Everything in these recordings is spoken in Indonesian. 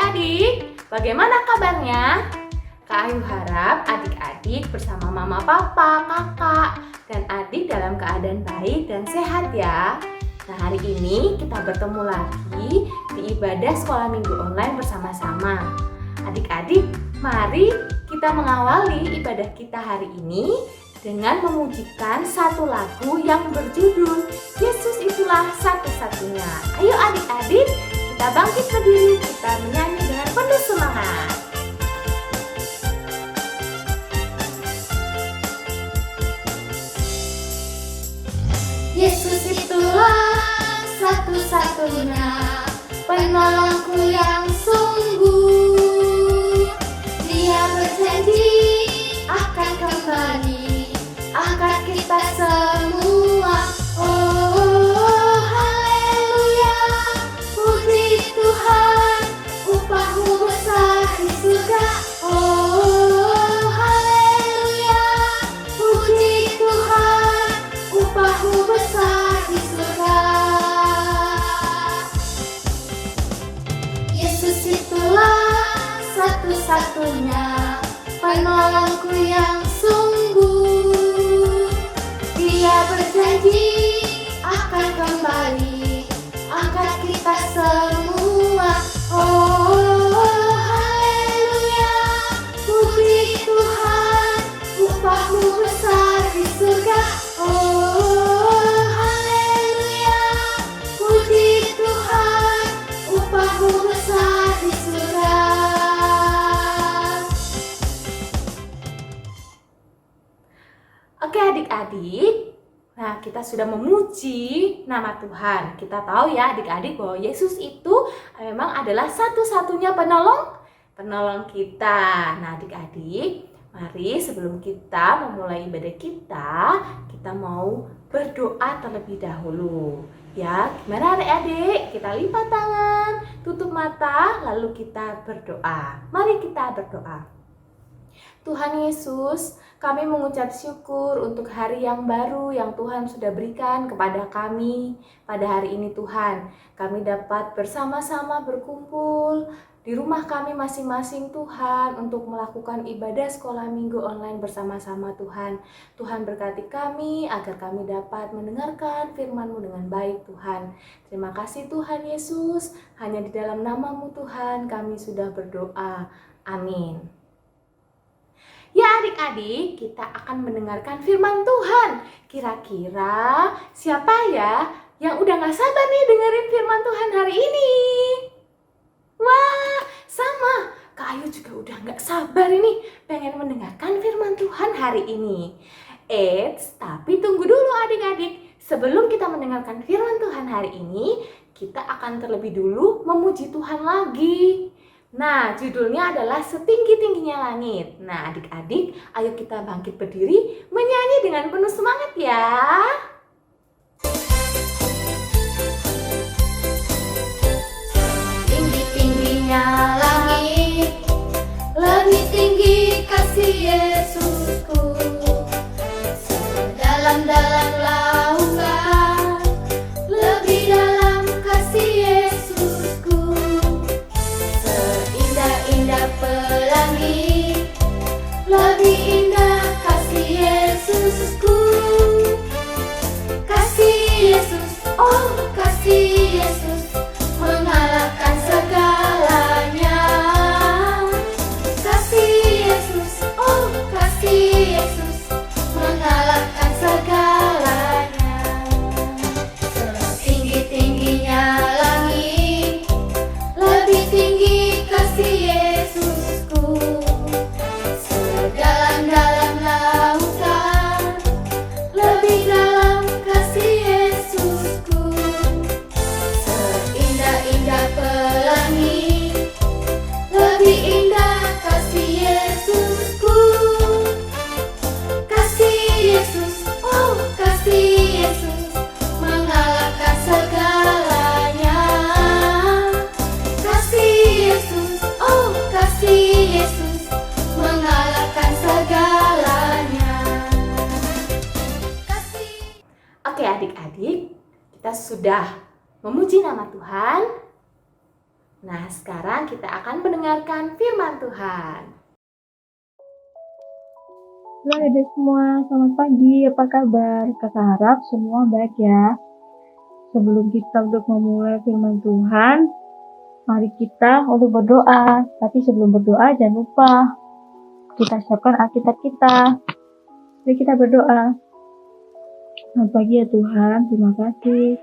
adik-adik, bagaimana kabarnya? Kak Ayu harap adik-adik bersama mama, papa, kakak, dan adik dalam keadaan baik dan sehat ya. Nah, hari ini kita bertemu lagi di ibadah sekolah minggu online bersama-sama. Adik-adik, mari kita mengawali ibadah kita hari ini dengan memujikan satu lagu yang berjudul Yesus Itulah Satu-Satunya. Ayo adik-adik, kita bangkit berdiri, kita menyanyi dengan penuh semangat. Yesus itulah satu-satunya penolongku yang sungguh. Dia berjanji akan kembali angkat kita semua. Oh haleluya, puji Tuhan, upahmu besar di surga. Oh haleluya, puji Tuhan, upahmu besar di surga. Yesus itulah satu-satunya penolongku yang sungguh. Dia berjanji akan kembali angkat kita semua. Oh haleluya, puji Tuhan, upahmu besar di surga. Oh haleluya, puji Tuhan, upahmu besar di surga. Oke adik-adik, nah kita sudah memuji nama Tuhan. Kita tahu ya adik-adik bahwa Yesus itu memang adalah satu-satunya penolong kita. Nah adik-adik, mari sebelum kita memulai ibadah kita mau berdoa terlebih dahulu. Ya, gimana adik-adik? Kita lipat tangan, tutup mata, lalu kita berdoa. Mari kita berdoa. Tuhan Yesus, kami mengucap syukur untuk hari yang baru yang Tuhan sudah berikan kepada kami pada hari ini Tuhan. Kami dapat bersama-sama berkumpul di rumah kami masing-masing Tuhan untuk melakukan ibadah sekolah minggu online bersama-sama Tuhan. Tuhan berkati kami agar kami dapat mendengarkan firman-Mu dengan baik Tuhan. Terima kasih Tuhan Yesus, hanya di dalam nama-Mu Tuhan kami sudah berdoa. Amin. Ya adik-adik, kita akan mendengarkan firman Tuhan. Kira-kira siapa ya yang udah gak sabar nih dengerin firman Tuhan hari ini? Wah, sama. Kak Ayu juga udah gak sabar ini pengen mendengarkan firman Tuhan hari ini. Tapi tunggu dulu adik-adik. Sebelum kita mendengarkan firman Tuhan hari ini, kita akan terlebih dulu memuji Tuhan lagi. Nah, judulnya adalah Setinggi-tingginya Langit. Nah, adik-adik, ayo kita bangkit berdiri, menyanyi dengan penuh semangat ya. Tinggi-tingginya langit, lebih tinggi kasih Yesusku. Sedalam-dalam lautan, lebih dalam kasih Yesusku. Seindah-indah pelangi, lebih indah kasih Yesusku. Kasih Yesus, oh kasih Yesus, mengalahkan segalanya. Kasih Yesus, oh kasih Yesus, mengalahkan segalanya. Setinggi-tingginya langit, lebih tinggi kasih Yesusku. Sedalam-dalam lautan, lebih dalam kasih Yesusku. Seindah-indah pelangi, lebih indah kasih Yesusku. Kasih Yesus, oh kasih Yesus, mengalahkan segalanya. Kasih Yesus, oh kasih Yesus, mengalahkan segalanya. Oke adik-adik, kita sudah memuji nama Tuhan. Nah, sekarang kita akan mendengarkan firman Tuhan. Halo adik semua, selamat pagi, apa kabar? Kakak harap semua baik ya. Sebelum kita untuk memulai firman Tuhan, mari kita untuk berdoa. Tapi sebelum berdoa, jangan lupa kita siapkan Alkitab kita. Mari kita berdoa. Selamat pagi ya Tuhan, terima kasih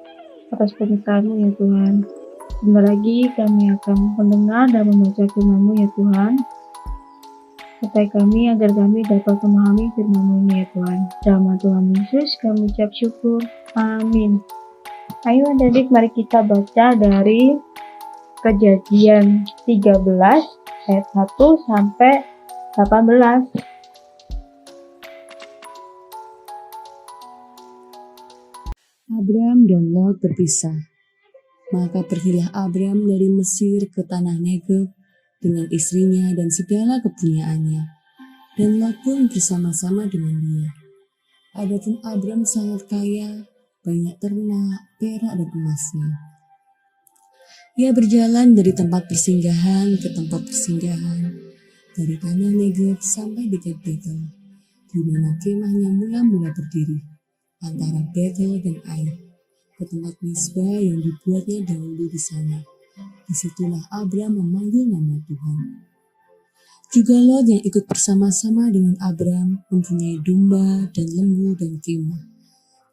atas penyertaan-Mu ya Tuhan. Sebentar lagi kami akan mendengar dan membaca firman-Mu ya Tuhan. Sertai kami agar kami dapat memahami firman-Mu ini ya Tuhan. Dalam nama Tuhan Yesus kami ucap syukur. Amin. Ayo adik-adik, mari kita baca dari Kejadian 13 ayat 1 sampai 18. Abram dan Lot berpisah. Maka pergilah Abram dari Mesir ke tanah Negeb dengan istrinya dan segala kepunyaannya, dan Lot pun bersama-sama dengan dia. Adapun Abram sangat kaya, banyak ternak, perak dan emasnya. Ia berjalan dari tempat persinggahan ke tempat persinggahan, dari tanah Negeb sampai dekat Betel, di mana kemahnya mula-mula berdiri, antara Betel dan Ai, ke tempat Misbah yang dibuatnya dahulu di sana. Disitulah Abram memanggil nama Tuhan. Juga Lot yang ikut bersama-sama dengan Abram mempunyai domba dan lembu dan kemah.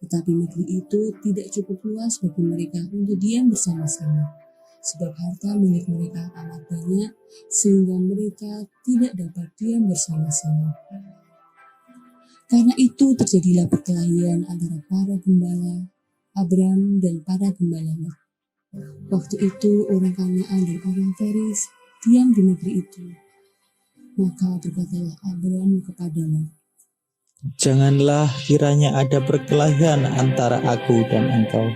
Tetapi negeri itu tidak cukup luas bagi mereka untuk diam bersama-sama, sebab harta milik mereka amat banyak sehingga mereka tidak dapat diam bersama-sama. Karena itu terjadilah perkelahian antara para gembala Abram dan para gembala Lot. Waktu itu orang Kanaan dan orang Feris diam di negeri itu. Maka berkatalah Abram kepada Lot, "Janganlah kiranya ada perkelahian antara aku dan engkau,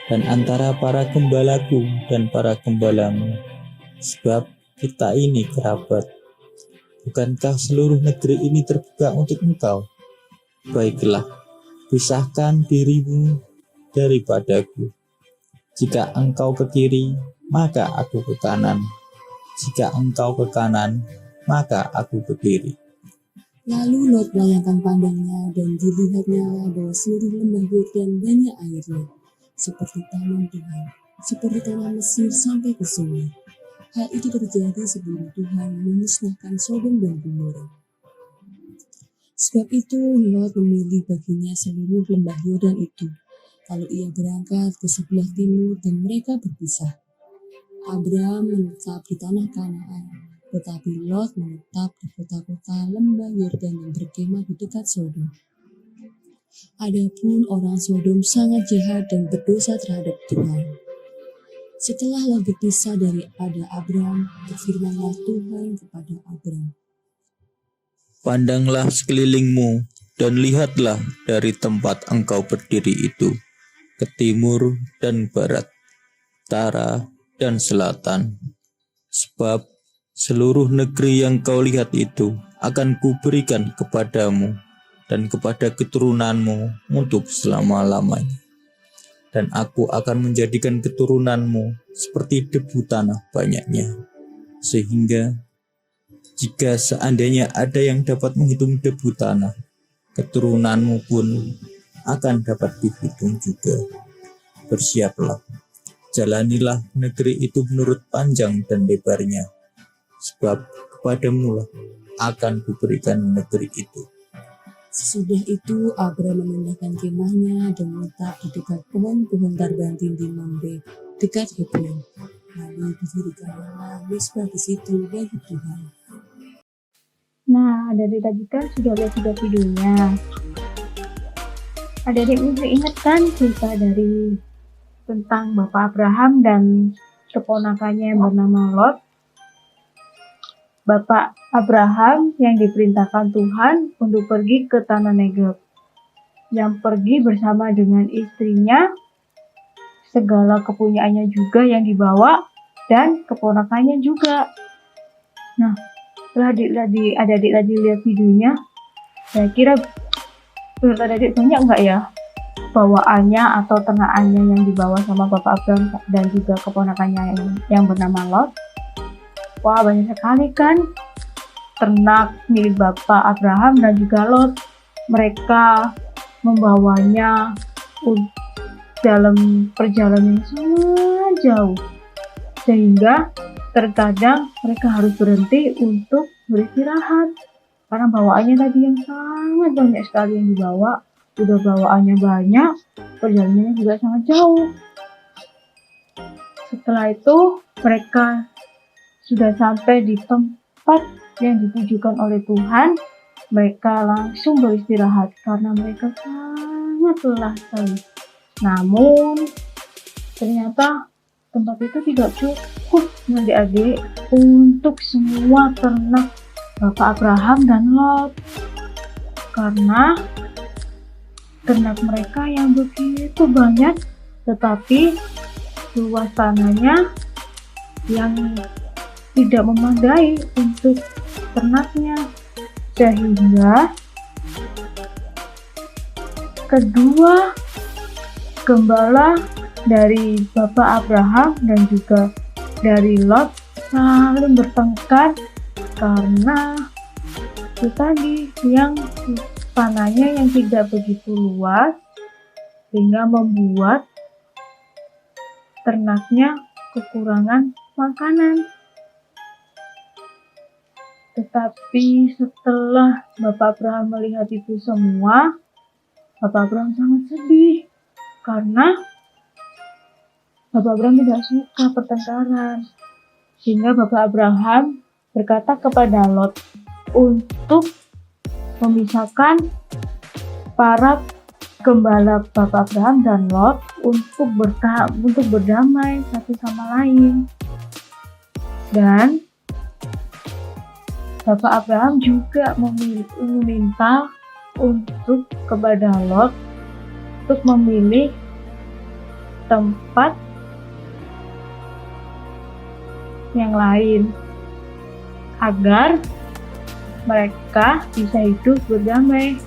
dan antara para gembalaku dan para gembalamu, sebab kita ini kerabat. Bukankah seluruh negeri ini terbuka untuk engkau? Baiklah, pisahkan dirimu daripadaku. Jika engkau ke kiri, maka aku ke kanan. Jika engkau ke kanan, maka aku ke kiri." Lalu Lot melayangkan pandangnya dan dilihatnya bahwa seluruh lembah Yordan banyak airnya, seperti taman Tuhan, seperti tanah Mesir sampai ke sungai. Hal itu terjadi sebelum Tuhan memusnahkan Sodom dan Gomora. Sebab itu Lot memilih baginya seluruh lembah Yordan itu, lalu ia berangkat ke sebelah timur dan mereka berpisah. Abram menetap di tanah Kanaan, tetapi Lot menetap di kota-kota lembah Yordan yang berkemah di dekat Sodom. Adapun orang Sodom sangat jahat dan berdosa terhadap Tuhan. Setelah Lot berpisah dari Abram, berfirmanlah Tuhan kepada Abram, "Pandanglah sekelilingmu dan lihatlah dari tempat engkau berdiri itu, ke timur dan barat, utara dan selatan. Sebab seluruh negeri yang kau lihat itu akan kuberikan kepadamu dan kepada keturunanmu untuk selama-lamanya. Dan aku akan menjadikan keturunanmu seperti debu tanah banyaknya, sehingga jika seandainya ada yang dapat menghitung debu tanah, keturunanmu pun akan dapat dihitung juga. Bersiaplah, jalanilah negeri itu menurut panjang dan lebarnya, sebab kepadamu lah akan kuberikan negeri itu." Sesudah itu Abram memindahkan kemahnya dan menetap di dekat pohon-pohon tarbantin di Mamre, dekat Hebron. Lalu didirikanlah Misbah di situ bagi Tuhan. Nah, adik-adik tadi kan sudah lihat juga videonya. Adik-adik mungkin ingat kan cerita dari tentang Bapak Abraham dan keponakannya yang bernama Lot. Bapak Abraham yang diperintahkan Tuhan untuk pergi ke tanah Negeb, yang pergi bersama dengan istrinya, segala kepunyaannya juga yang dibawa, dan keponakannya juga. Nah, setelah adik-adik tadi lihat videonya, saya kira menurut adik-adik banyak enggak ya bawaannya atau ternakannya yang dibawa sama Bapak Abraham dan juga keponakannya yang bernama Lot. Wah, banyak sekali kan ternak milik Bapak Abraham dan juga Lot. Mereka membawanya dalam perjalanan yang sangat jauh, sehingga terkadang mereka harus berhenti untuk beristirahat karena bawaannya tadi yang sangat banyak sekali yang dibawa. Udah bawaannya banyak, perjalanannya juga sangat jauh. Setelah itu mereka sudah sampai di tempat yang ditujukan oleh Tuhan. Mereka langsung beristirahat karena mereka sangat lelah sekali. Namun ternyata tempat itu tidak cukup adik-adik untuk semua ternak Bapak Abraham dan Lot, karena ternak mereka yang begitu banyak, tetapi luas tanahnya yang tidak memadai untuk ternaknya, sehingga kedua gembala dari Bapak Abraham dan juga dari Lot saling bertengkar karena itu tadi yang tanahnya yang tidak begitu luas, sehingga membuat ternaknya kekurangan makanan. Tetapi setelah Bapak Abraham melihat itu semua, Bapak Abraham sangat sedih karena Bapak Abraham tidak suka pertengkaran, sehingga Bapak Abraham berkata kepada Lot untuk memisahkan para gembala Bapak Abraham dan Lot untuk berdamai satu sama lain. Dan Bapak Abraham juga meminta untuk kepada Lot untuk memilih tempat yang lain agar mereka bisa hidup berdamai.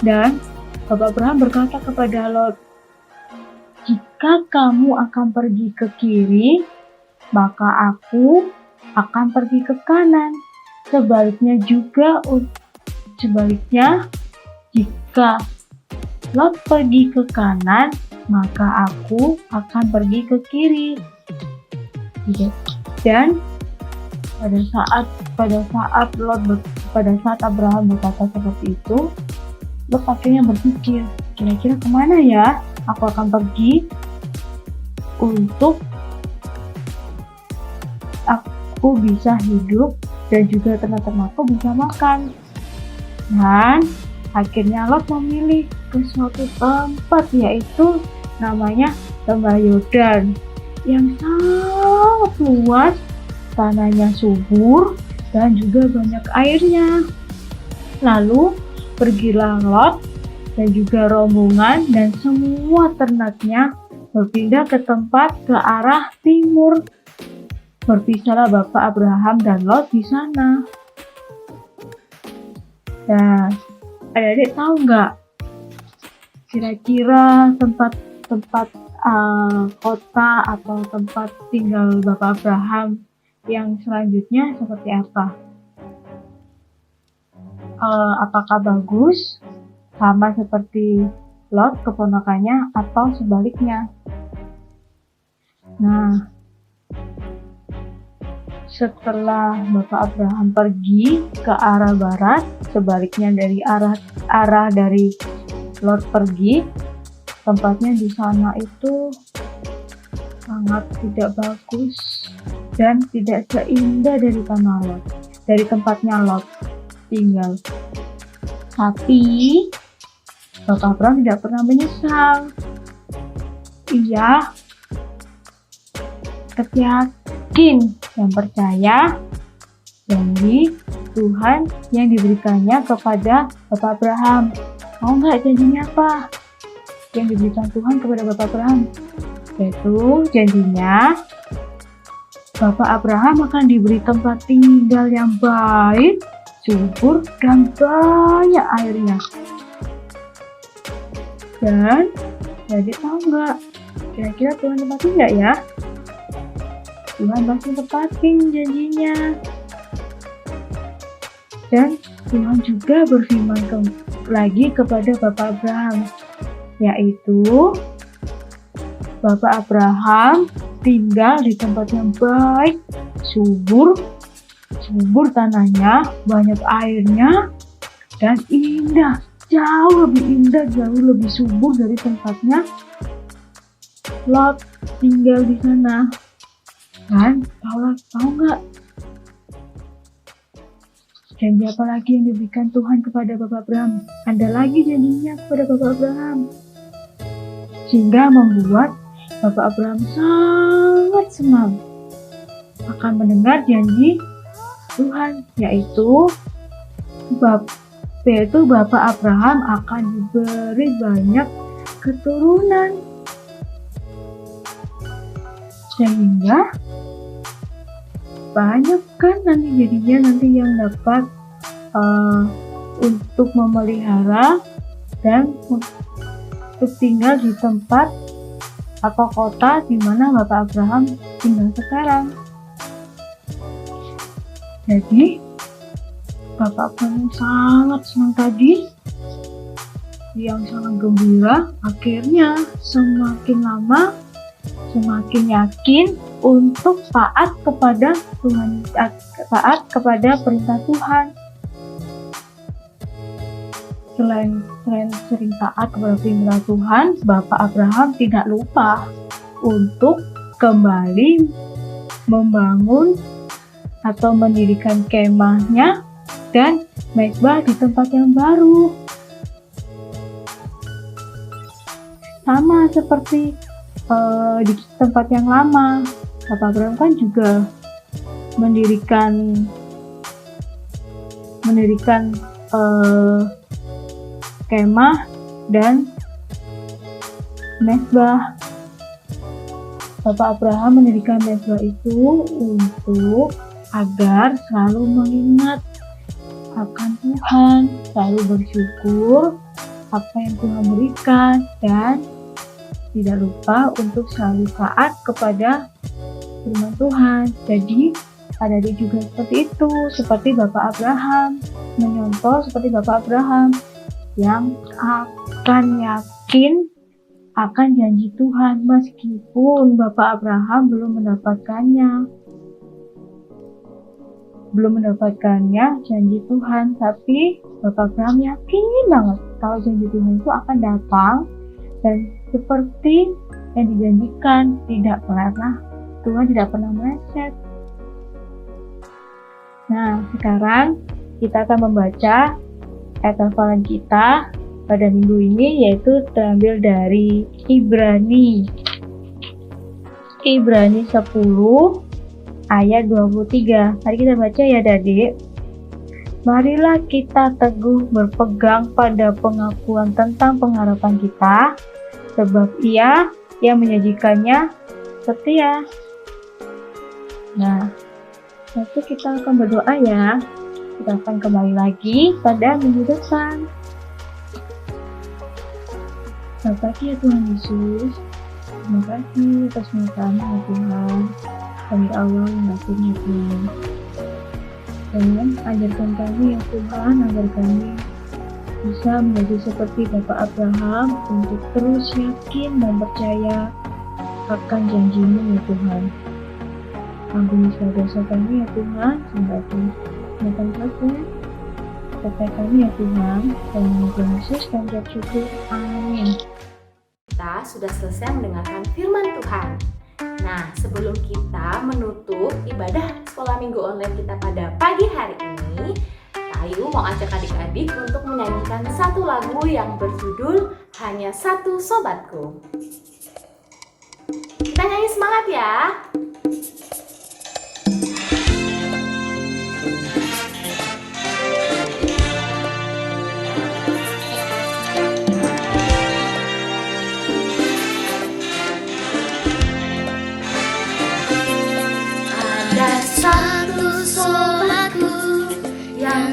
Dan Bapak Abraham berkata kepada Lot, "Jika kamu akan pergi ke kiri, maka aku akan pergi ke kanan. Sebaliknya, jika Lot pergi ke kanan, maka aku akan pergi ke kiri." Dan pada saat Abraham berkata seperti itu, Lot akhirnya berpikir, kira-kira kemana ya aku akan pergi untuk aku bisa hidup dan juga ternak-ternakku bisa makan. Dan akhirnya Lot memilih ke suatu tempat, yaitu namanya Lembah Yordan, yang sangat luas, tanahnya subur dan juga banyak airnya. Lalu pergilah Lot dan juga rombongan dan semua ternaknya berpindah ke arah timur. Berpisahlah Bapak Abraham dan Lot di sana. Dan adik-adik tahu nggak? Kira-kira tempat kota atau tempat tinggal Bapak Abraham yang selanjutnya seperti apa? Apakah bagus sama seperti Lot keponakannya atau sebaliknya? Nah, setelah Bapak Abraham pergi ke arah barat, sebaliknya dari arah dari Lot pergi, tempatnya di sana itu sangat tidak bagus dan tidak seindah dari tempatnya Lot tinggal. Tapi Bapak Abraham tidak pernah menyesal. Ia yakin dan percaya janji Tuhan yang diberikannya kepada Bapak Abraham. Mau nggak janjinya apa? Yang diberikan Tuhan kepada Bapak Abraham, yaitu janjinya Bapak Abraham akan diberi tempat tinggal yang baik, subur, dan banyak airnya. Dan jadi tahu nggak, kira-kira Tuhan tepatin nggak ya? Tuhan pasti tepatin janjinya. Dan Tuhan juga berfirman lagi kepada Bapak Abraham, yaitu Bapak Abraham tinggal di tempat yang baik, subur tanahnya, banyak airnya, dan indah, jauh lebih indah, jauh lebih subur dari tempatnya Lot tinggal di sana. Dan tahu nggak? Janji apa lagi yang diberikan Tuhan kepada Bapak Abraham? Ada lagi janjinya kepada Bapak Abraham, sehingga membuat Bapak Abraham sangat senang akan mendengar janji Tuhan, yaitu Bapak Abraham akan diberi banyak keturunan, sehingga banyak kan nanti yang dapat untuk memelihara dan untuk tinggal di tempat atau kota di mana Bapak Abraham tinggal sekarang. Jadi Bapak Abraham sangat senang tadi, yang sangat gembira. Akhirnya semakin lama semakin yakin untuk taat kepada Tuhan, taat kepada perintah Tuhan. Selain sering taat kepada perintah Tuhan, Bapak Abraham tidak lupa untuk kembali membangun atau mendirikan kemahnya dan mezbah di tempat yang baru. Sama seperti di tempat yang lama, Bapak Abraham kan juga mendirikan kemah dan mezbah. Bapak Abraham mendirikan mezbah itu untuk agar selalu mengingat akan Tuhan, selalu bersyukur apa yang Tuhan berikan, dan tidak lupa untuk selalu taat kepada firman Tuhan. Jadi adik-adik juga seperti itu, seperti Bapak Abraham, menyontoh seperti Bapak Abraham yang akan yakin akan janji Tuhan meskipun Bapak Abraham belum mendapatkannya janji Tuhan, tapi Bapak Abraham yakin banget kalau janji Tuhan itu akan datang dan seperti yang dijanjikan, Tuhan tidak pernah meleset. Nah, sekarang kita akan membaca ayat hafalan kita pada minggu ini, yaitu terambil dari Ibrani 10 ayat 23. Mari kita baca ya Adik. Marilah kita teguh berpegang pada pengakuan tentang pengharapan kita, sebab Ia yang menyajikannya setia. Nah, nanti kita akan berdoa ya. Kita akan kembali lagi pada minggu depan. Selamat pagi ya Tuhan Yesus. Terima kasih atas penyertaan ya Tuhan. Kami Allah yang kasihnya Tuhan. Dan ajarkan kami ya Tuhan, agar kami bisa menjadi seperti Bapak Abraham untuk terus yakin dan percaya akan janji-Mu ya Tuhan. Ampuni segala dosa kami ya Tuhan, sehingga Tuhan saja. Sertai kami ya Tuhan, dan mengucapkan Yesus dan syukur. Amin. Kita sudah selesai mendengarkan firman Tuhan. Nah, sebelum kita menutup ibadah sekolah minggu online kita pada pagi hari ini, Ayu mau ajak adik-adik untuk menyanyikan satu lagu yang berjudul Hanya Satu Sobatku. Kita nyanyi semangat ya. Ada satu sobatku yang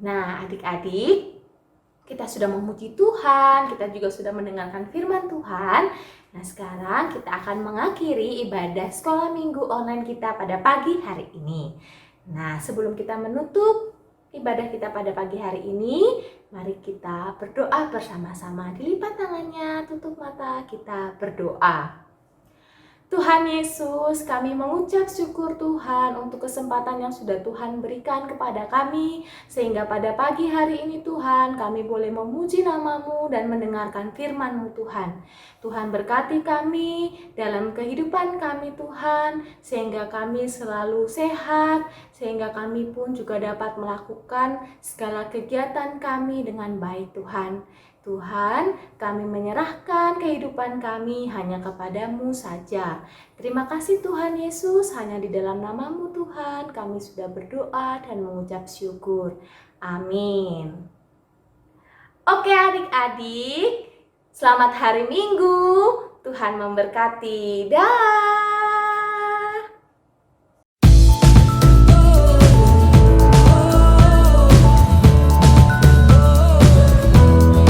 Nah, adik-adik, kita sudah memuji Tuhan, kita juga sudah mendengarkan firman Tuhan. Nah, sekarang kita akan mengakhiri ibadah sekolah minggu online kita pada pagi hari ini. Nah, sebelum kita menutup ibadah kita pada pagi hari ini, mari kita berdoa bersama-sama. Dilipat tangannya, tutup mata, kita berdoa. Tuhan Yesus, kami mengucap syukur Tuhan untuk kesempatan yang sudah Tuhan berikan kepada kami, sehingga pada pagi hari ini Tuhan, kami boleh memuji nama-Mu dan mendengarkan firman-Mu Tuhan. Tuhan berkati kami dalam kehidupan kami Tuhan, sehingga kami selalu sehat, sehingga kami pun juga dapat melakukan segala kegiatan kami dengan baik Tuhan. Tuhan, kami menyerahkan kehidupan kami hanya kepada-Mu saja. Terima kasih Tuhan Yesus, hanya di dalam nama-Mu Tuhan kami sudah berdoa dan mengucap syukur. Amin. Oke adik-adik, selamat hari Minggu. Tuhan memberkati. Dah.